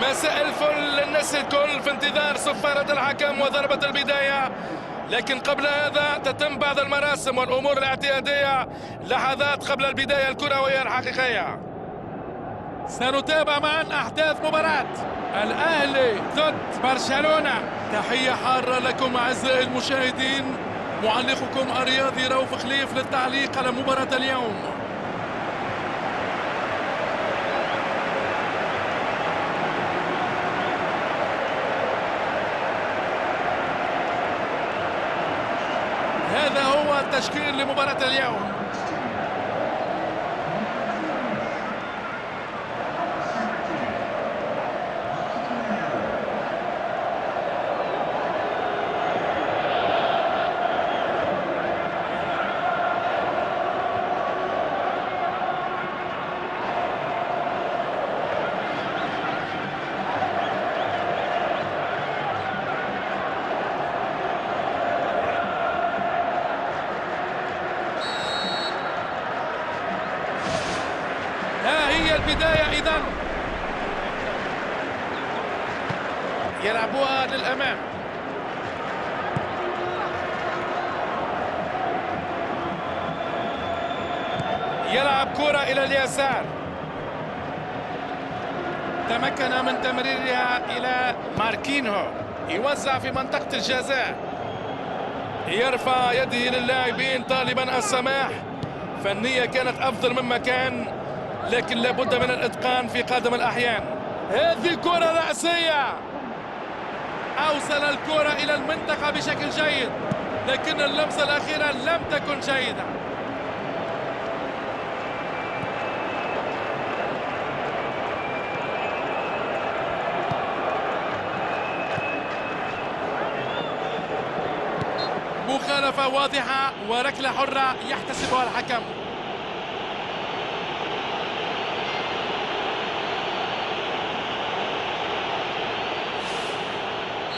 مساء الفل للناس الكل في انتظار صفارة الحكم وضربة البداية. لكن قبل هذا تتم بعض المراسم والأمور الاعتيادية لحظات قبل البداية الكروية الحقيقية. سنتابع معا أحداث مباراة الأهلي ضد برشلونة. تحية حارة لكم أعزائي المشاهدين، معلقكم الرياضي رؤوف خليف للتعليق على مباراة اليوم. هذا هو التشكيل لمباراة اليوم. ها هي البداية إذن، يلعبوها للأمام. يلعب كرة إلى اليسار، تمكن من تمريرها إلى ماركينهو، يوزع في منطقة الجزاء، يرفع يده للاعبين طالبا السماح. فالنية كانت أفضل مما كان، لكن لابد من الإتقان في قادم الأحيان. هذه كرة رأسية، أوصل الكرة إلى المنطقة بشكل جيد، لكن اللمسة الأخيرة لم تكن جيدة. مخالفة واضحة وركلة حرة يحتسبها الحكم.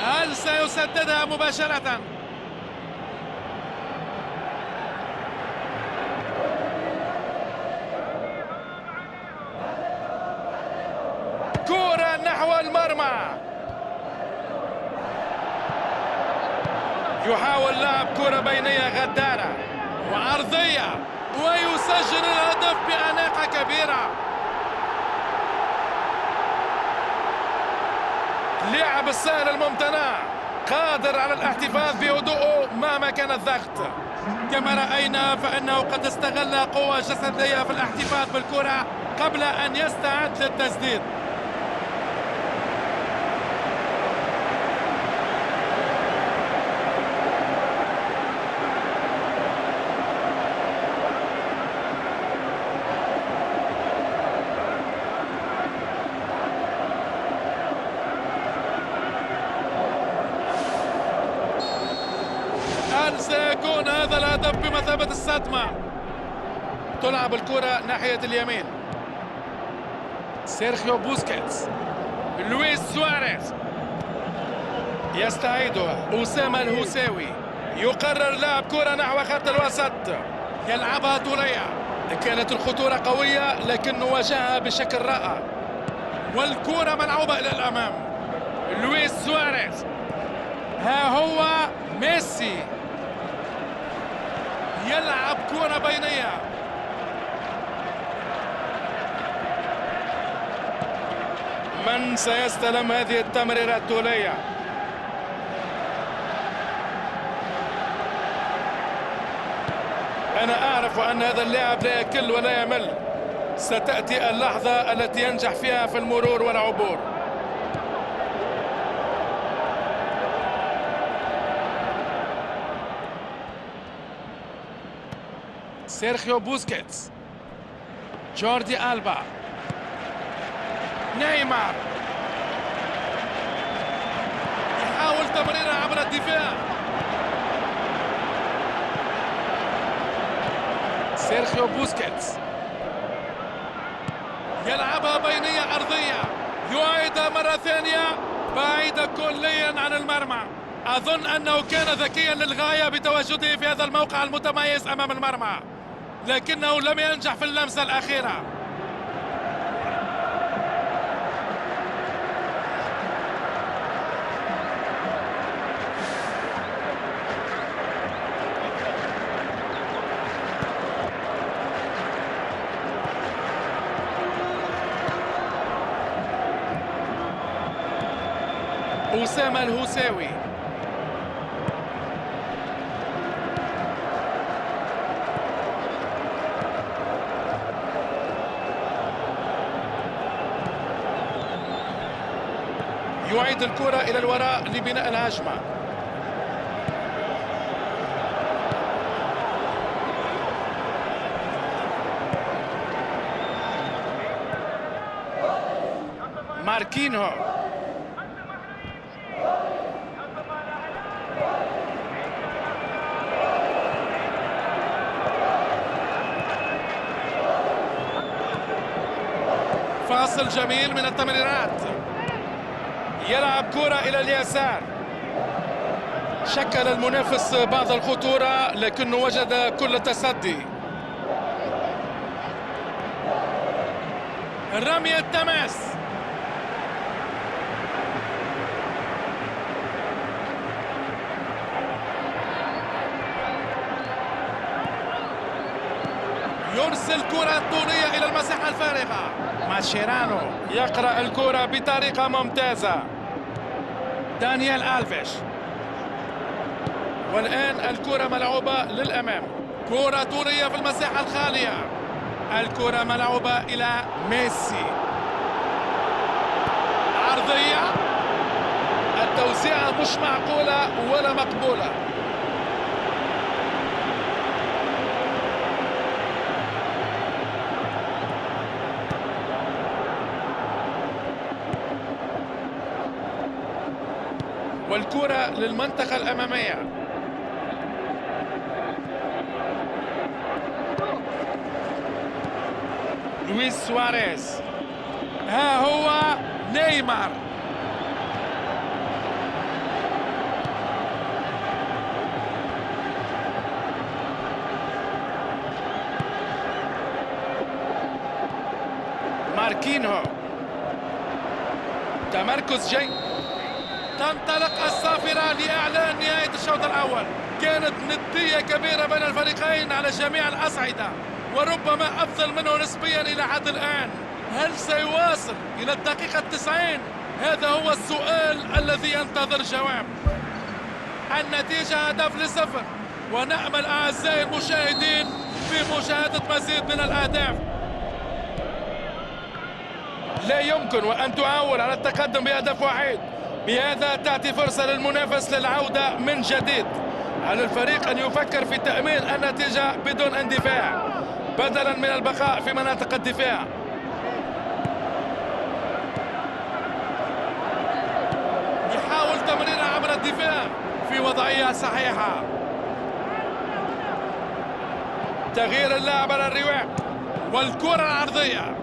هل سيسددها مباشرة؟ كرة نحو المرمى، يحاول لعب كرة بينية غدارة وعرضية ويسجل الهدف بأناقة كبيرة. لعب السهل الممتنع، قادر على الاحتفاظ بهدوءه مهما كان الضغط. كما رأينا فإنه قد استغل قوة جسدية في الاحتفاظ بالكرة قبل أن يستعد للتسديد. هل سيكون هذا الهدف بمثابة الصدمة؟ تلعب الكرة ناحية اليمين، سيرخيو بوسكيتس، لويس سواريز يستعيدها، أسامة الهوساوي يقرر لعب كرة نحو خط الوسط، يلعبها طولية. كانت الخطورة قوية لكنه واجهها بشكل رائع، والكرة ملعوبة إلى الأمام. لويس سواريز، ها هو ميسي يلعب كرة بينية، من سيستلم هذه التمريرة الطولية؟ أنا أعرف أن هذا اللاعب لا يكل ولا يمل، ستأتي اللحظة التي ينجح فيها في المرور والعبور. سيرخيو بوسكيتس، جوردي ألبا، نيمار يحاول تمريرها عبر الدفاع. سيرخيو بوسكيتس يلعبها بينية أرضية، يعيدها مرة ثانية بعيدة كليا عن المرمى. أظن أنه كان ذكيا للغاية بتواجده في هذا الموقع المتميز أمام المرمى، لكنه لم ينجح في اللمسة الأخيرة. أسامة الهوساوي. يعيد الكرة إلى الوراء لبناء الهجمة. ماركينهو. فاصل جميل من التمريرات. يلعب كرة إلى اليسار. شكل المنافس بعض الخطورة لكنه وجد كل التصدي. رمية التماس. يرسل كرة طولية إلى المساحة الفارغة. ماتشيرانو يقرأ الكرة بطريقة ممتازة. دانيال ألفيش. والآن الكرة ملعوبة للأمام. كرة طولية في المساحة الخالية. الكرة ملعوبة إلى ميسي. عرضية. التوزيعة مش معقولة ولا مقبولة. والكرة للمنطقة الأمامية. لويس سواريز. ها هو نيمار. ماركينهو. تمركز جيد. تنطلق الصافرة لإعلان نهاية الشوط الأول. كانت ندية كبيرة بين الفريقين على جميع الأصعدة، وربما أفضل منه نسبيا إلى حد الآن. هل سيواصل إلى الدقيقة 90؟ هذا هو السؤال الذي ينتظر جواب. النتيجة 1-0، ونأمل أعزائي المشاهدين في مشاهدة مزيد من الأهداف. لا يمكن وأن تعول على التقدم بهدف واحد. بهذا تأتي فرصة للمنافس للعودة من جديد. على الفريق أن يفكر في تأمين النتيجة بدون اندفاع بدلا من البقاء في مناطق الدفاع. يحاول تمريرها عبر الدفاع في وضعية صحيحة. تغيير اللاعب على الرواق. والكرة العرضية.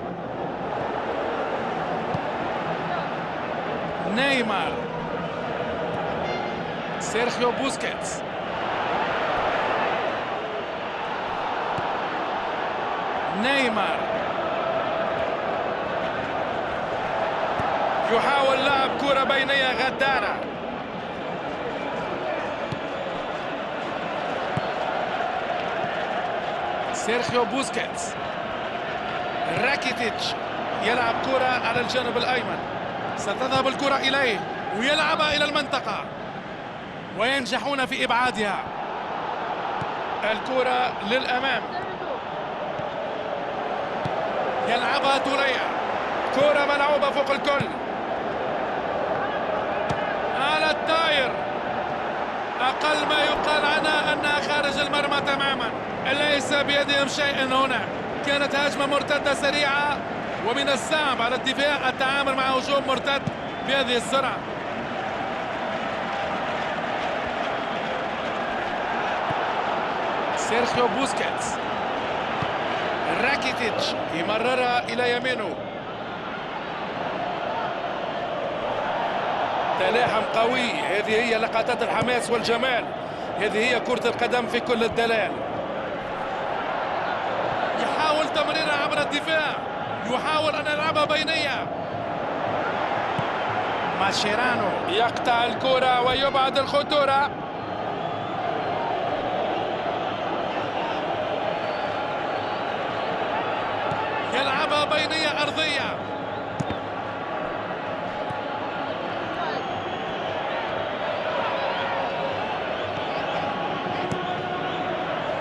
نيمار. سيرخيو بوسكيتس. نيمار يحاول لعب كرة بينية غدارة. سيرخيو بوسكيتس. راكيتيتش يلعب كرة على الجانب الأيمن. ستذهب الكرة إليه ويلعبها إلى المنطقة وينجحون في إبعادها. الكرة للأمام. يلعبها طولية. كرة ملعوبة فوق الكل على الطاير. أقل ما يقال عنها أنها خارج المرمى تماما. ليس بيدهم شيء هنا. كانت هجمة مرتدة سريعة، ومن الصعب على الدفاع التعامل مع هجوم مرتد بهذه السرعة. سيرخيو بوسكيتس. راكيتيتش يمررها إلى يمينه. تلاحم قوي. هذه هي لقطات الحماس والجمال. هذه هي كرة القدم في كل الدلال. يحاول تمريرها عبر الدفاع. يحاول أن يلعبها بينية. ماتشيرانو يقطع الكرة ويبعد الخطورة. يلعبها بينية أرضية.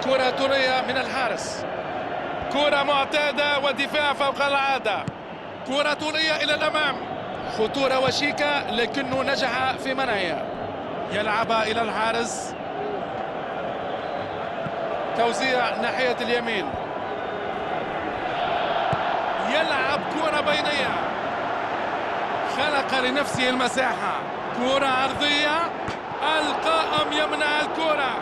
كرة طولية من الحارس، كرة معتادة ودفاع فوق العادة، كرة طولية إلى الأمام، خطورة وشيكة لكنه نجح في منعها. يلعبها إلى الحارس، توزيع ناحية اليمين، يلعب كرة بينية، خلق لنفسه المساحة، كرة عرضية، القائم يمنع الكرة،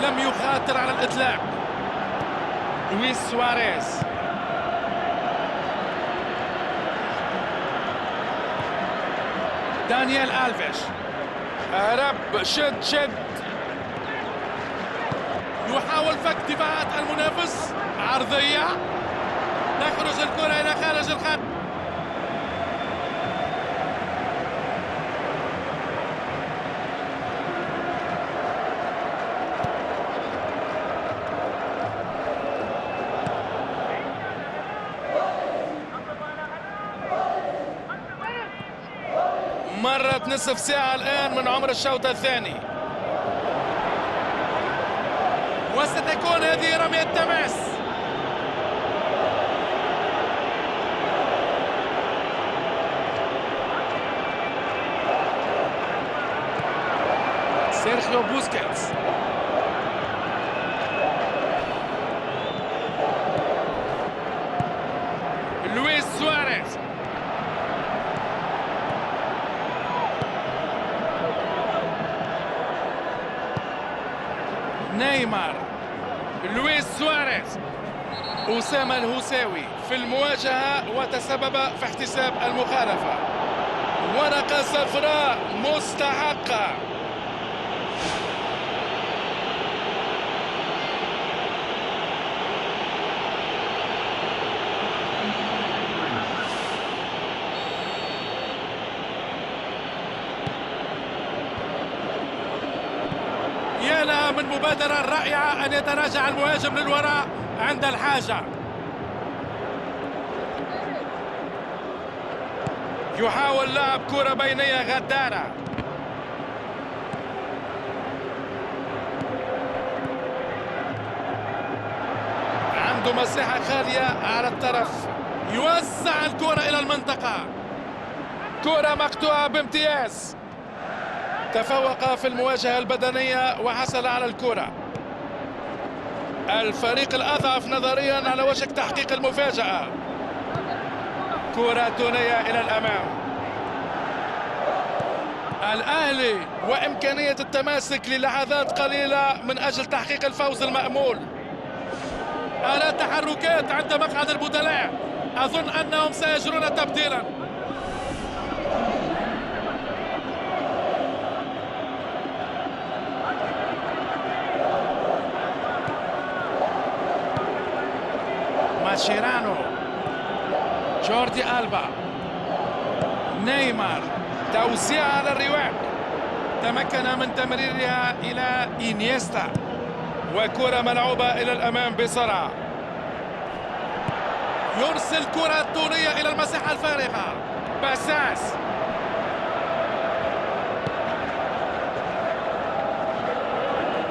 لم يخاطر على الإطلاق. لويس سواريز، دانيال ألفيش، هرب، شد يحاول فك دفاعات المنافس، عرضية، تخرج الكرة إلى خارج الخط. مرت نصف ساعة الآن من عمر الشوط الثاني، وستكون هذه رمية تماس. سيرخيو بوسكيتس، لويس سواريز، نيمار، لويس سواريز، أسامة الهوساوي في المواجهة وتسبب في احتساب المخالفة. ورقة صفراء مستحقة. يا لها من مبادرة رائعة أن يتراجع المهاجم للوراء عند الحاجة. يحاول لعب كرة بينية غدارة، عنده مساحة خالية على الطرف، يوزع الكرة إلى المنطقة، كرة مقطوعة بامتياز، تفوق في المواجهة البدنية وحصل على الكرة. الفريق الأضعف نظريا على وشك تحقيق المفاجأة. كرة تونية إلى الأمام، الأهلي وإمكانية التماسك للحظات قليلة من أجل تحقيق الفوز المأمول. أرى تحركات عند مقعد البدلاء، أظن أنهم سيجرون تبديلا. ماشيرانو، جوردي ألبا، نيمار، توزيع على الرواق، تمكن من تمريرها إلى إنيستا، وكرة ملعوبة إلى الأمام بسرعة، يرسل كرة طولية إلى المساحة الفارغة، باساس،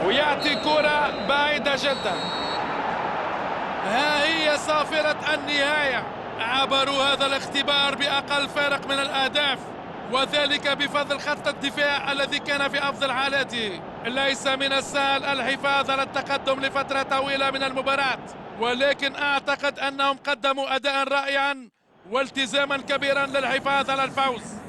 ويعطي كرة بعيدة جدا. ها هي صافرة النهاية، عبروا هذا الاختبار بأقل فارق من الأهداف، وذلك بفضل خط الدفاع الذي كان في أفضل حالاته. ليس من السهل الحفاظ على التقدم لفترة طويلة من المباراة، ولكن أعتقد أنهم قدموا أداء رائعا والتزاما كبيرا للحفاظ على الفوز.